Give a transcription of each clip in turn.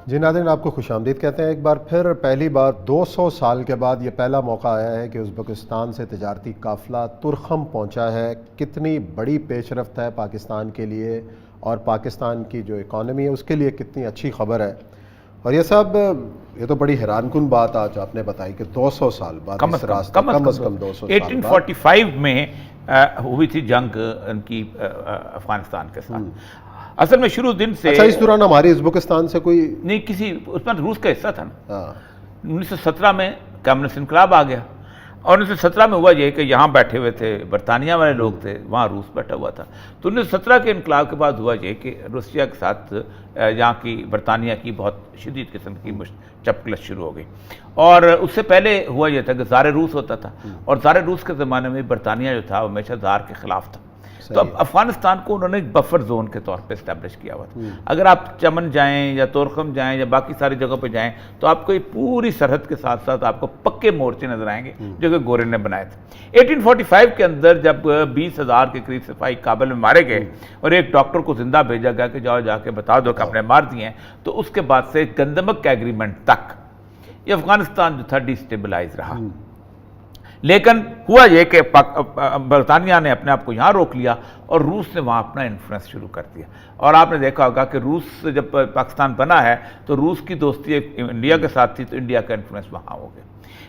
جی ناظرین، آپ کو خوش آمدید کہتے ہیں ایک بار پھر۔ پہلی بار 200 سال کے بعد یہ پہلا موقع آیا ہے کہ ازبکستان سے تجارتی قافلہ ترخم پہنچا ہے۔ کتنی بڑی پیش رفت ہے پاکستان کے لیے، اور پاکستان کی جو اکانومی ہے اس کے لیے کتنی اچھی خبر ہے۔ اور یہ تو بڑی حیران کن بات آج آپ نے بتائی کہ 200 سال بعد اس راستے، کم از کم 200 سال بعد 1845 میں ہوئی تھی جنگ ان کی افغانستان کے ساتھ۔ اصل میں شروع دن سے، اچھا اس دوران ہماری ازبکستان سے کوئی نہیں، کسی اس میں روس کا حصہ تھا نا۔ ہاں 1917 میں کمیونسٹ انقلاب آ گیا، اور 1917 میں ہوا یہ کہ یہاں بیٹھے ہوئے تھے برطانیہ والے لوگ تھے، وہاں روس بیٹھا ہوا تھا۔ تو 1917 کے انقلاب کے بعد ہوا یہ کہ روسیہ کے ساتھ یہاں کی برطانیہ کی بہت شدید قسم کی چپکلش شروع ہو گئی۔ اور اس سے پہلے ہوا یہ تھا کہ زار روس ہوتا تھا، اور زار روس کے زمانے میں برطانیہ جو تھا وہ ہمیشہ زار کے خلاف تھا۔ تو اب افغانستان کو انہوں نے ایک بفر زون کے طور پہ اسٹیبلش کیا ہوا تھا۔ اگر آپ چمن جائیں یا تورخم جائیں یا باقی ساری جگہوں پہ جائیں تو آپ کو یہ پوری سرحد کے ساتھ ساتھ آپ کو پکے مورچے نظر آئیں گے جو کہ گورے نے بنائے تھے۔ 1845 کے اندر جب 20,000 کے قریب سپاہی کابل میں مارے گئے اور ایک ڈاکٹر کو زندہ بھیجا گیا کہ جاؤ جا کے بتا دو کہ آپ نے مار دیے ہیں، تو اس کے بعد سے گندمک کے ایگریمنٹ تک یہ افغانستان جو تھا ڈی سٹیبلائز رہا۔ لیکن ہوا یہ کہ برطانیہ نے اپنے آپ کو یہاں روک لیا اور روس نے وہاں اپنا انفلوئنس شروع کر دیا۔ اور آپ نے دیکھا ہوگا کہ روس سے جب پاکستان بنا ہے تو روس کی دوستی انڈیا کے ساتھ تھی، تو انڈیا کا انفلوئنس وہاں ہو گیا۔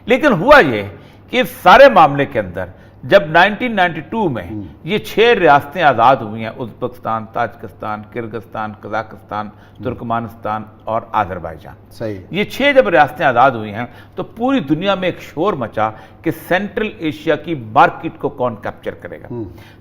لیکن ہوا یہ کہ اس سارے معاملے کے اندر جب 1992 میں یہ 6 ریاستیں آزاد ہوئی ہیں، Uzbekistan, Tajikistan, Kyrgyzstan, Kazakhstan, Turkmenistan اور آذربائیجان، صحیح، یہ 6 جب ریاستیں آزاد ہوئی ہیں تو پوری دنیا میں ایک شور مچا کہ سینٹرل ایشیا کی مارکیٹ کو کون کیپچر کرے گا،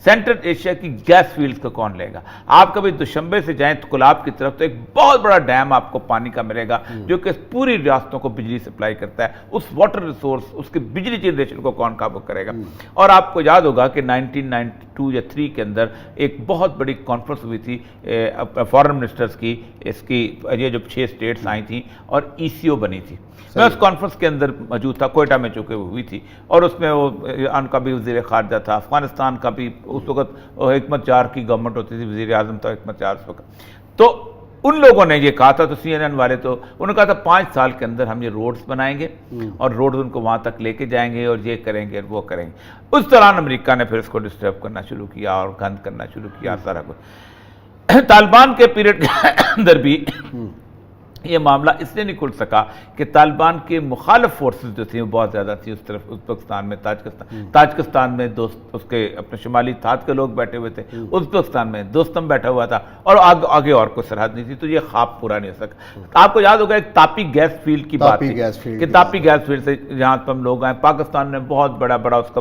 سینٹرل ایشیا کی گیس فیلڈز کو کون لے گا۔ آپ کبھی دوشنبے سے جائیں تو کلاب کی طرف تو ایک بہت بڑا ڈیم آپ کو پانی کا ملے گا جو کہ پوری ریاستوں کو بجلی سپلائی کرتا ہے۔ اس واٹر ریسورس، اس کی بجلی جنریشن کو کون قابو کرے گا۔ اور آپ کو یاد ہوگا کہ 1992 یا 3 کے اندر ایک بہت بڑی کانفرنس ہوئی تھی فارن منسٹرز کی، اس کی یہ جو 6 اسٹیٹس آئی تھیں اور ای سی او بنی تھی۔ میں اس کانفرنس کے اندر موجود تھا، کوئٹہ میں چونکہ ہوئی تھی، اور اس میں وہ ان کا بھی وزیر خارجہ تھا، افغانستان کا بھی اس وقت حکمت جار کی گورنمنٹ ہوتی تھی، وزیر اعظم تھا حکمت جار اس وقت۔ تو ان لوگوں نے یہ کہا تھا، تو سی این این والے تو انہوں نے کہا تھا 5 سال کے اندر ہم یہ روڈز بنائیں گے اور روڈز ان کو وہاں تک لے کے جائیں گے اور یہ کریں گے اور وہ کریں گے۔ اس دوران امریکہ نے پھر اس کو ڈسٹرب کرنا شروع کیا اور گند کرنا شروع کیا سارا کچھ۔ طالبان کے پیریڈ کے اندر بھی یہ معاملہ اس لیے نہیں کھل سکا کہ طالبان کے مخالف فورسز جو تھیں وہ بہت زیادہ تھیں اس طرف، ازبکستان میں، تاجکستان میں دوست اس کے اپنے شمالی تھات کے لوگ بیٹھے ہوئے تھے، ازبکستان میں دوستم بیٹھا ہوا تھا، اور آگے اور کوئی سرحد نہیں تھی، تو یہ خواب پورا نہیں ہو سکا۔ آپ کو یاد ہوگا ایک تاپی گیس فیلڈ کی بات تھی کہ تاپی گیس فیلڈ سے جہاں پر ہم لوگ آئے، پاکستان نے بہت بڑا اس کا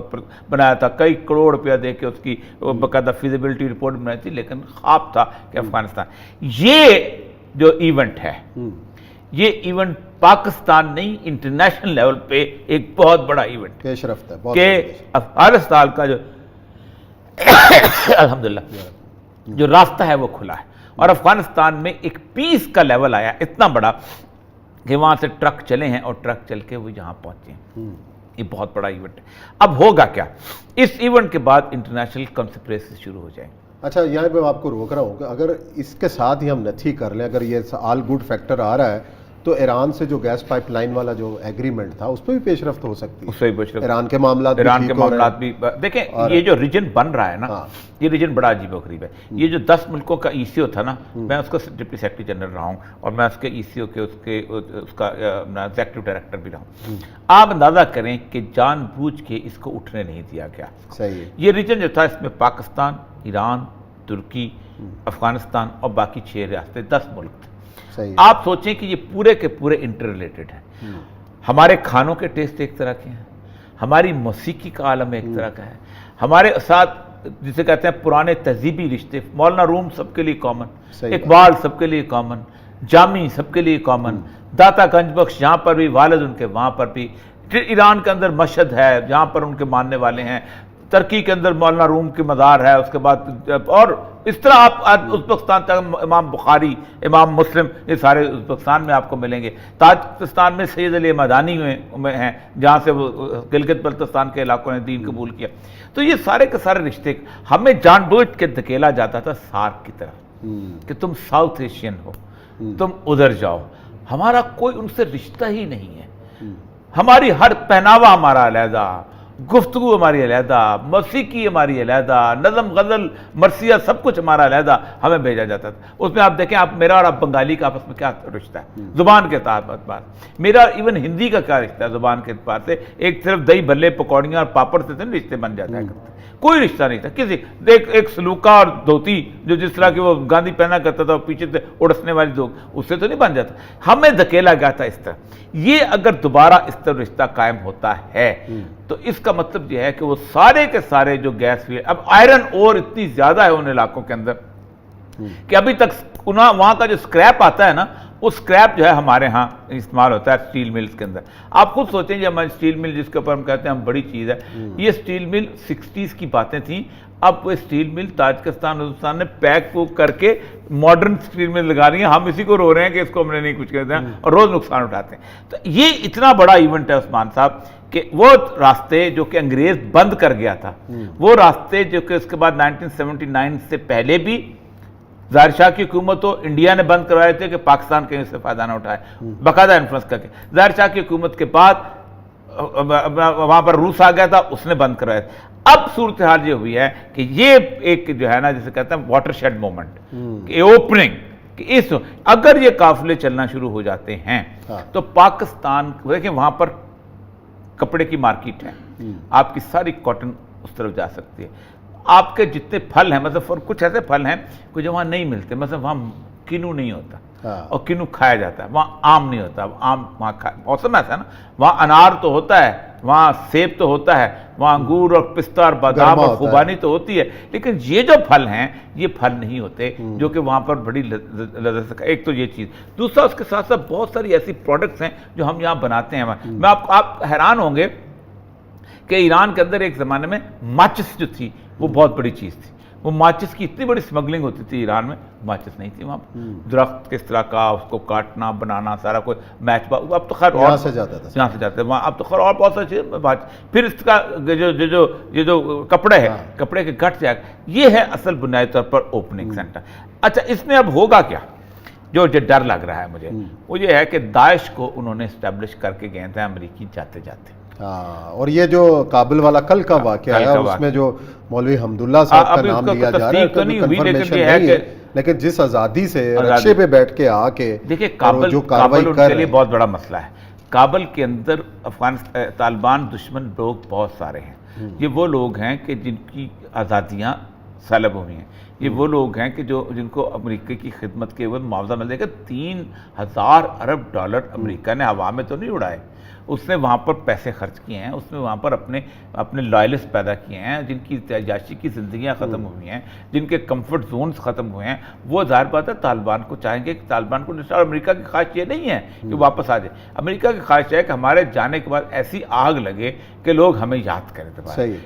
بنایا تھا، کئی کروڑ روپیہ دے کے اس کی باقاعدہ فیزیبلٹی رپورٹ بنائی تھی، لیکن خواب تھا کہ افغانستان۔ یہ جو ایونٹ ہے، یہ ایونٹ پاکستان نہیں، انٹرنیشنل لیول پہ ایک بہت بڑا ایونٹ پیش رفت ہے کہ افغانستان کا جو الحمدللہ جو راستہ ہے وہ کھلا ہے، اور افغانستان میں ایک پیس کا لیول آیا اتنا بڑا کہ وہاں سے ٹرک چلے ہیں اور ٹرک چل کے وہ یہاں پہنچے ہیں۔ یہ بہت بڑا ایونٹ ہے۔ اب ہوگا کیا؟ اس ایونٹ کے بعد انٹرنیشنل کنسپریسی شروع ہو جائیں گے۔ اچھا یہاں پہ میں آپ کو روک رہا ہوں کہ اگر اس کے ساتھ ہی ہم نتھی کر لیں، اگر یہ آل گڈ فیکٹر آ رہا ہے تو ایران سے جو گیس پائپ لائن والا جو ایگریمنٹ تھا اس پہ بھی پیش رفت ہو سکتی ہے، اس سے بھی پیش رفت، ایران کے معاملات بھی دیکھیں۔ یہ جو ریجن بن رہا ہے نا، یہ ریجن بڑا عجیب و غریب ہے۔ یہ جو 10 ملکوں کا ای سی او تھا نا، میں اس کا ڈپٹی سیکرٹری جنرل رہا ہوں اور میں اس کے ای سی او کے اس کا ایگزیکٹو ڈائریکٹر بھی رہا ہوں۔ آپ اندازہ کریں کہ جان بوجھ کے اس کو اٹھنے نہیں دیا گیا۔ صحیح ہے۔ یہ ریجن جو تھا اس میں پاکستان، ایران، ترکی، افغانستان اور باقی 6 ریاستیں، 10 ملک تھے۔ آپ سوچیں کہ یہ پورے کے پورے انٹر ریلیٹڈ ہیں۔ ہمارے کھانوں کے ٹیسٹ ایک طرح کے ہیں، ہماری موسیقی کا عالم ایک طرح کا ہے، ہمارے ساتھ جسے کہتے ہیں پرانے تہذیبی رشتے، مولانا روم سب کے لیے کامن، اقبال سب کے لیے کامن، جامی سب کے لیے کامن، داتا گنج بخش جہاں پر بھی والد ان کے وہاں پر بھی، ایران کے اندر مشہد ہے جہاں پر ان کے ماننے والے ہیں، ترکی کے اندر مولانا روم کی مزار ہے، اس کے بعد اور اس طرح آپ ازبکستان تک امام بخاری، امام مسلم، یہ سارے ازبکستان میں آپ کو ملیں گے۔ تاجکستان میں سید علی مدانی میں ہیں جہاں سے وہ گلگت بلتستان کے علاقوں نے دین قبول کیا۔ تو یہ سارے کے سارے رشتے ہمیں جان بوجھ کے دھکیلا جاتا تھا سارک کی طرف کہ تم ساؤتھ ایشین ہو، تم ادھر جاؤ۔ ہمارا کوئی ان سے رشتہ ہی نہیں ہے. ہماری ہر پہناوا ہمارا علیحدہ، گفتگو ہماری علیحدہ، موسیقی ہماری علیحدہ، نظم غزل مرثیہ سب کچھ ہمارا علیحدہ ہمیں بھیجا جاتا تھا. اس میں آپ دیکھیں، آپ میرا اور آپ بنگالی کا آپس میں کیا رشتہ ہے زبان کے اعتبار. میرا ایون ہندی کا کیا رشتہ ہے زبان کے اعتبار سے. ایک صرف دہی بھلے پکوڑیاں اور پاپڑ سے رشتے بن جاتا ہے. کوئی رشتہ نہیں تھا کسی ایک سلوکا اور دھوتی جو جس طرح کی وہ گاندھی پہنا کرتا تھا پیچھے سے اڑسنے والی دو، اس سے تو نہیں بن جاتا. ہمیں دھکیلا گیا تھا اس طرح. یہ اگر دوبارہ اس طرح رشتہ قائم ہوتا ہے تو اس کا مطلب یہ ہے کہ وہ سارے کے سارے جو گیس فیلڈ، اب آئرن اور اتنی زیادہ ہے ان علاقوں کے اندر کہ ابھی تک وہاں کا جو اسکریپ آتا ہے نا، وہ اسکریپ جو ہے ہمارے ہاں استعمال ہوتا ہے اسٹیل ملز کے اندر. آپ خود سوچیں یہ ہماری اسٹیل مل جس کے اوپر ہم کہتے ہیں ہم بڑی چیز ہے، یہ اسٹیل مل 60s کی باتیں تھیں. اب وہ اسٹیل مل تاجکستان ہندوستان نے پیک کو کر کے ماڈرن اسٹیل مل لگا رہی ہیں. ہم اسی کو رو رہے ہیں کہ اس کو ہم نے نہیں کچھ کہتے ہیں اور روز نقصان اٹھاتے ہیں. تو یہ اتنا بڑا ایونٹ ہے عثمان صاحب کہ وہ راستے جو کہ انگریز بند کر گیا تھا، وہ راستے جو کہ اس کے بعد 1979 سے پہلے بھی ظاہر شاہ کی حکومت تو انڈیا نے بند کروائے تھے کہ پاکستان کہیں سے فائدہ نہ اٹھائے، باقاعدہ انفلوئنس کر کے. ظاہر شاہ کی حکومت کے بعد وہاں پر روس آ گیا تھا، اس نے بند کروائے تھے. اب صورتحال یہ ہوئی ہے کہ یہ ایک جو ہے نا جسے کہتے ہیں واٹر شیڈ مومنٹ، اوپننگ، کہ اس اگر یہ قافلے چلنا شروع ہو جاتے ہیں تو پاکستان دیکھیں وہاں پر کپڑے کی مارکیٹ ہے، آپ کی ساری کاٹن اس طرف جا سکتی ہے. آپ کے جتنے پھل ہیں، مطلب کچھ ایسے پھل ہیں کہ جو وہاں نہیں ملتے، مطلب وہاں کنو نہیں ہوتا اور کنو کھایا جاتا ہے، وہاں آم نہیں ہوتا. آم وہاں موسم ایسا ہے نا، وہاں انار تو ہوتا ہے، وہاں سیب تو ہوتا ہے، وہاں انگور اور پستہ اور بادام اور خوبانی تو ہوتی ہے، لیکن یہ جو پھل ہیں یہ پھل نہیں ہوتے جو کہ وہاں پر بڑی لذت. ایک تو یہ چیز، دوسرا اس کے ساتھ ساتھ بہت ساری ایسی پروڈکٹس ہیں جو ہم یہاں بناتے ہیں. میں آپ حیران ہوں گے کہ ایران کے اندر ایک زمانے میں ماچس جو تھی وہ بہت بڑی چیز تھی. وہ ماچس کی اتنی بڑی سمگلنگ ہوتی تھی ایران میں، ماچس نہیں تھی وہاں پر. درخت کس طرح کا اس کو کاٹنا بنانا سارا کوئی میچ، اب تو خیر یہاں سے جاتا تھا، یہاں سے جاتے وہاں، اب تو خیر اور بہت ساری چیزیں. پھر اس کا یہ جو کپڑے ہے، کپڑے کے گٹ جائے، یہ ہے اصل بنیادی طور پر اوپننگ سینٹر. اچھا اس میں اب ہوگا کیا؟ جو ڈر لگ رہا ہے مجھے وہ یہ ہے کہ داعش کو انہوں نے اسٹیبلش کر کے گئے تھے امریکی جاتے جاتے. اور یہ جو کابل والا کل کا واقعہ ہے اس میں جو مولوی حمداللہ صاحب کا نام لیا جا رہا ہے، کنفرمیشن نہیں ہے، لیکن جس آزادی سے رکشے پہ بیٹھ کے آ کے دیکھیں کابل ان کے لیے بہت بڑا مسئلہ ہے. کابل کے اندر افغانستان طالبان دشمن لوگ بہت سارے ہیں. یہ وہ لوگ ہیں کہ جن کی آزادیاں سلب ہوئی ہیں. یہ وہ لوگ ہیں کہ جن کو امریکہ کی خدمت کے عوض معاوضہ ملے گا. 3000 ارب ڈالر امریکہ نے ہوا میں تو نہیں اڑائے، اس نے وہاں پر پیسے خرچ کیے ہیں، اس نے وہاں پر اپنے لائلسٹ پیدا کیے ہیں، جن کی عیاشی کی زندگیاں ختم ہوئی ہیں، جن کے کمفرٹ زونز ختم ہوئے ہیں. وہ ظاہر بات ہے طالبان کو چاہیں گے کہ طالبان کو نشان. امریکہ کی خواہش یہ نہیں ہے کہ واپس آ جائے. امریکہ کی خواہش ہے کہ ہمارے جانے کے بعد ایسی آگ لگے کہ لوگ ہمیں یاد کریں.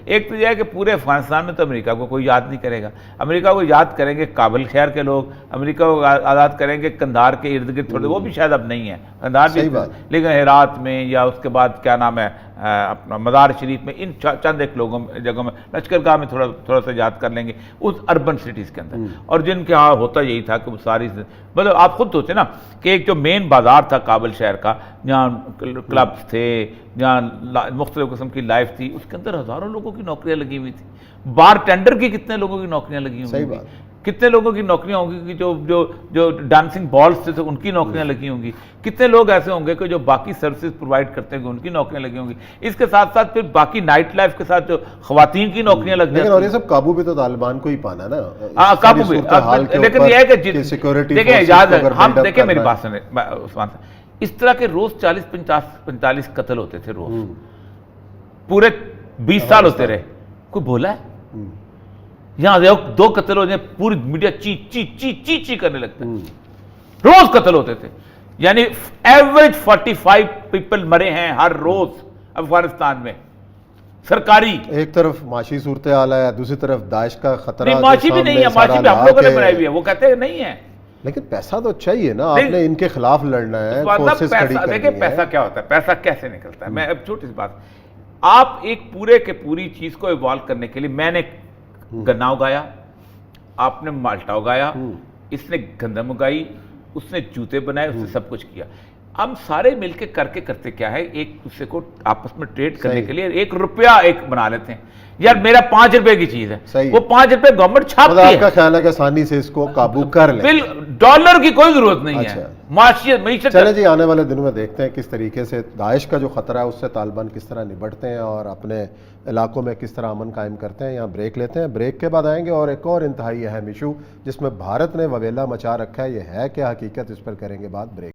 ایک تو یہ ہے کہ پورے افغانستان میں تو امریکہ کو کوئی یاد نہیں کرے گا. امریکہ کو یاد کریں گے کابل شہر کے لوگ، امریکہ کو آزاد کریں گے کندھار کے ارد گرد تھوڑے، وہ بھی شاید اب نہیں ہے کندھار بھی، لیکن ہرات میں یا اس کے بعد کیا نام ہے اپنا مزار شریف میں، ان چند ایک جگہوں میں، لشکر گاہ میں تھوڑا سا یاد کر لیں گے اس اربن سٹیز کے اندر. اور جن کے ہاں ہوتا یہی تھا کہ وہ ساری مطلب آپ خود سوچیں نا کہ ایک جو مین بازار تھا کابل شہر کا، جہاں کلبس تھے، جہاں مختلف قسم کی لائف تھی، اس کے اندر ہزاروں لوگوں کی نوکریاں لگی ہوئی تھیں. بار ٹینڈر کی کتنے لوگوں کی نوکریاں لگی ہوئی ہیں، کتنے لوگوں کی نوکریاں ہوں گی جو ڈانسنگ بالز تھے ان کی نوکریاں لگی ہوں گی. کتنے لوگ ایسے ہوں گے کہ جو باقی سروسز پرووائڈ کرتے ہیں ان کی نوکریاں لگی ہوں گی. اس کے ساتھ ساتھ پھر باقی نائٹ لائف کے ساتھ جو خواتین کی نوکریاں لگ جاتی ہیں. اور یہ سب قابو بھی تو طالبان کو ہی پانا نا. قابو بھی، لیکن یہ ہے کہ دیکھیں یاد ہے، ہم دیکھیں میری بات سنیں عثمان صاحب، اس طرح کے روز 40-45 قتل ہوتے تھے روز، پورے 20 سال ہوتے رہے. کوئی بولا ہے؟ یہاں 2 قتل ہو جائیں پوری میڈیا چی چی چی چی چی کرنے لگتا ہے. روز قتل ہوتے تھے، یعنی ایوریج 45 پیپل مرے ہیں ہر روز افغانستان میں سرکاری. ایک طرف معاشی صورتحال ہے، دوسری طرف داعش کا خطرہ. نہیں معاشی بھی نہیں ہے، معاشی بھی ہم لوگوں نے بنائی ہوئی ہے، وہ کہتے ہیں نہیں ہے. لیکن پیسہ تو چاہیے نا، آپ نے ان کے خلاف لڑنا ہے، فورسز کھڑی کرنی ہے. دیکھیں پیسہ کیا ہوتا ہے، پیسہ کیسے نکلتا ہے. میں اب چھوٹی سی بات، آپ ایک پورے کے پوری چیز کو ایوالو کرنے کے لیے، میں نے گنا اگایا، آپ نے مالٹا اگایا، اس نے گندم اگائی، اس نے جوتے بنائے، اس نے سب کچھ کیا. ہم سارے مل کے کرتے کیا ہے، ایک دوسرے کو آپس میں ٹریڈ کرنے کے لیے 1 روپیہ ایک بنا لیتے ہیں. یار میرا 5 روپے کی چیز ہے، وہ 5 روپے گورنمنٹ چھاپتی ہے. آپ کا خیال ہے کہ آسانی سے اس کو قابو کر لیں؟ ڈالر کی کوئی ضرورت نہیں ہے. معیشت چلیں جی، آنے والے دنوں میں دیکھتے ہیں کس طریقے سے داعش کا جو خطرہ ہے اس سے طالبان کس طرح نبٹتے ہیں اور اپنے علاقوں میں کس طرح امن قائم کرتے ہیں. یہاں بریک لیتے ہیں، بریک کے بعد آئیں گے اور ایک اور انتہائی اہم ایشو جس میں بھارت نے وویلا مچا رکھا ہے، یہ ہے کیا حقیقت، اس پر کریں گے بات بریک.